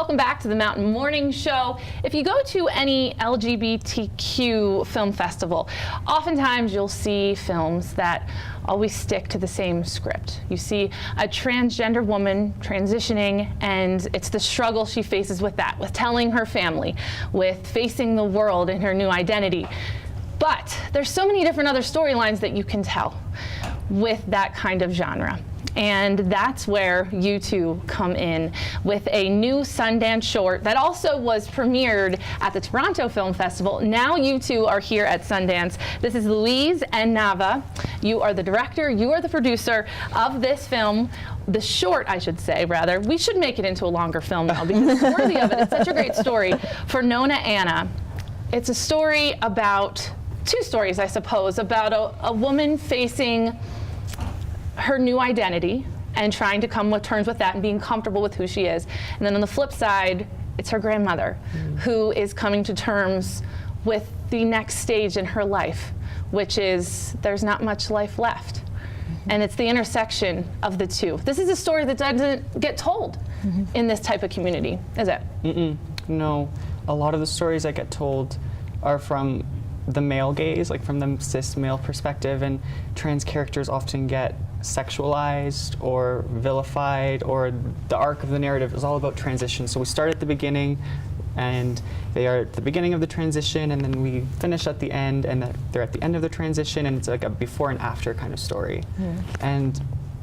Welcome back to the Mountain Morning Show. If you go to any LGBTQ film festival, oftentimes you'll see films that always stick to the same script. You see a transgender woman transitioning, and it's the struggle she faces with that, with telling her family, with facing the world in her new identity. But there's so many different other storylines that you can tell with that kind of genre. And that's where you two come in with a new Sundance short that also was premiered at the Toronto Film Festival. Now you two are here at Sundance. This is Filippis and Nava. You are the director, you are the producer of this film, the short, I should say, rather. We should make it into a longer film now because it's worthy of it. It's such a great story for Nonna Anna. It's a story about, two stories, I suppose, about a woman facing her new identity and trying to come to terms with that and being comfortable with who she is. And then on the flip side, it's her grandmother who is coming to terms with the next stage in her life, which is there's not much life left. And it's the intersection of the two. This is a story that doesn't get told in this type of community, is it? No, a lot of the stories that get told are from the male gaze, like from the cis male perspective, and trans characters often get sexualized or vilified, or the arc of the narrative is all about transition. So we start at the beginning, and they are at the beginning of the transition, and then we finish at the end, and they're at the end of the transition, and it's like a before and after kind of story. And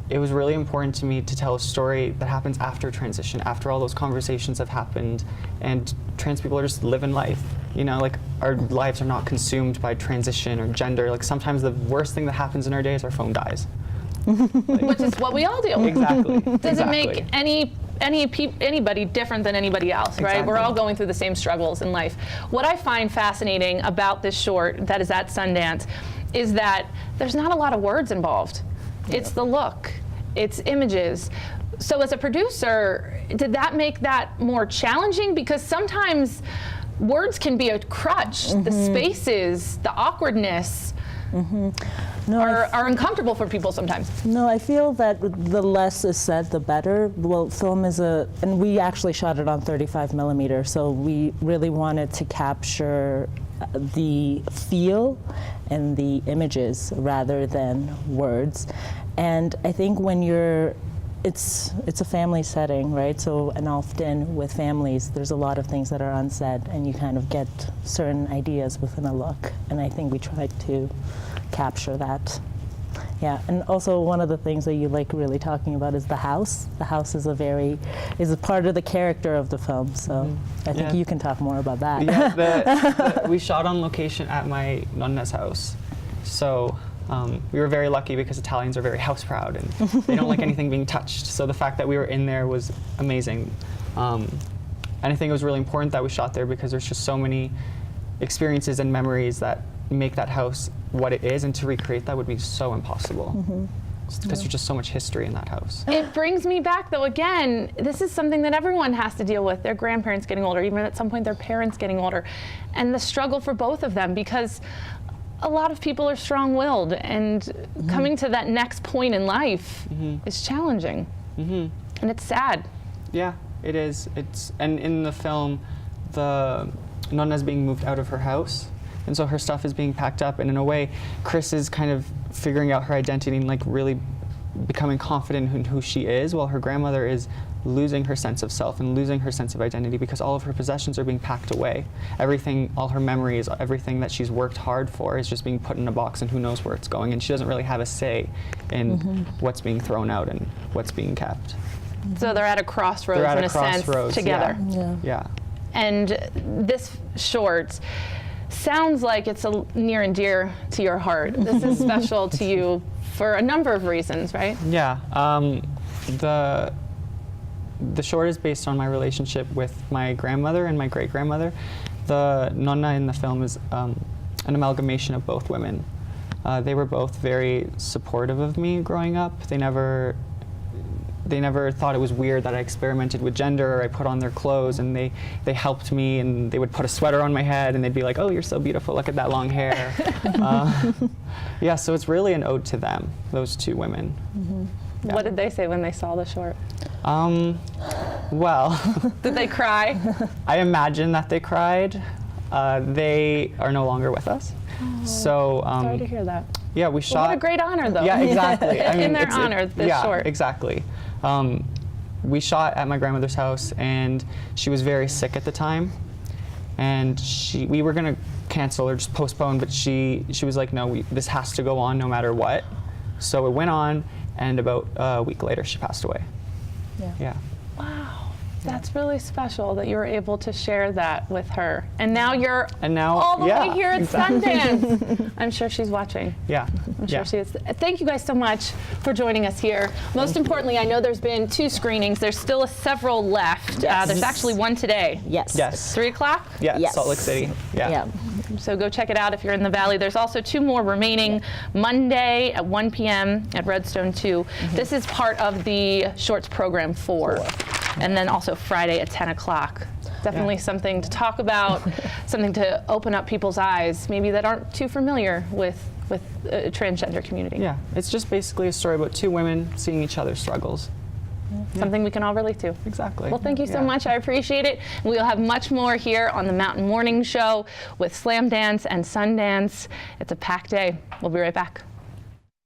it was really important to me to tell a story that happens after transition, after all those conversations have happened, and trans people are just living life. You know, like our lives are not consumed by transition or gender. Like sometimes the worst thing that happens in our day is our phone dies. Like, Which is what we all deal with. Exactly. Doesn't make anybody different than anybody else, right? Exactly. We're all going through the same struggles in life. What I find fascinating about this short that is at Sundance is that there's not a lot of words involved. It's the look, it's images. So as a producer, did that make that more challenging? Because sometimes words can be a crutch. The spaces, the awkwardness are uncomfortable for people sometimes. No, I feel that the less is said, the better. Well, film is and we actually shot it on 35 millimeter, so we really wanted to capture the feel and the images rather than words. And I think when it's a family setting, right? So, and often with families, there's a lot of things that are unsaid, and you kind of get certain ideas within a look. And I think we tried to capture that. Yeah, and also one of the things that you like really talking about is the house. The house is a part of the character of the film. So I think you can talk more about that. Yeah, we shot on location at my Nonna's house. So we were very lucky because Italians are very house proud and they don't like anything being touched. So the fact that we were in there was amazing. And I think it was really important that we shot there because there's just so many experiences and memories that make that house what it is, and to recreate that would be so impossible. Because there's just so much history in that house. It brings me back, though, again, this is something that everyone has to deal with, their grandparents getting older, even at some point their parents getting older, and the struggle for both of them, because a lot of people are strong-willed, and coming to that next point in life is challenging, and it's sad. Yeah, it is. And in the film, the Nonna's being moved out of her house, and so her stuff is being packed up, and in a way, Chris is kind of figuring out her identity and like really becoming confident in who she is, while her grandmother is losing her sense of self and losing her sense of identity because all of her possessions are being packed away. Everything, all her memories, everything that she's worked hard for is just being put in a box, and who knows where it's going, and she doesn't really have a say in what's being thrown out and what's being kept. So they're at a crossroads in a sense together. Yeah. And this short sounds like it's near and dear to your heart. This is special to you for a number of reasons, right? Yeah. The short is based on my relationship with my grandmother and my great-grandmother. The Nonna in the film is an amalgamation of both women. They were both very supportive of me growing up. They never thought it was weird that I experimented with gender or I put on their clothes, and they helped me, and they would put a sweater on my head and they'd be like, "Oh, you're so beautiful, look at that long hair." Yeah, so it's really an ode to them, those two women. Yeah. What did they say when they saw the short? Well, Did they cry? I imagine that they cried. They are no longer with us. So, Sorry to hear that. yeah, we Well, shot. what a great honor, though. Yeah, exactly. I mean, In their it's- honor, this yeah, short. exactly. We shot at my grandmother's house, and she was very sick at the time. And we were gonna cancel or just postpone, but she was like, no, this has to go on no matter what. So it went on, and about a week later, she passed away. Yeah. Wow. That's really special that you were able to share that with her. And now you're all the way here at Sundance. I'm sure she's watching. Yeah. I'm sure she is. Thank you guys so much for joining us here. Most importantly, I know there's been 2 screenings. There's still several left. Yes. There's actually one today. Yes. Yes. 3 o'clock? Yeah, Yes. Salt Lake City. Yeah. So go check it out if you're in the Valley. There's also 2 more remaining. Monday at 1 p.m. at Redstone 2. This is part of the Shorts Program 4. And then also Friday at 10 o'clock. Definitely something to talk about, something to open up people's eyes, maybe that aren't too familiar with the transgender community. Yeah, it's just basically a story about 2 women seeing each other's struggles. Something we can all relate to. Exactly. Well, thank you so Yeah. much. I appreciate it. We'll have much more here on the Mountain Morning Show with Slam Dance and Sundance. It's a packed day. We'll be right back.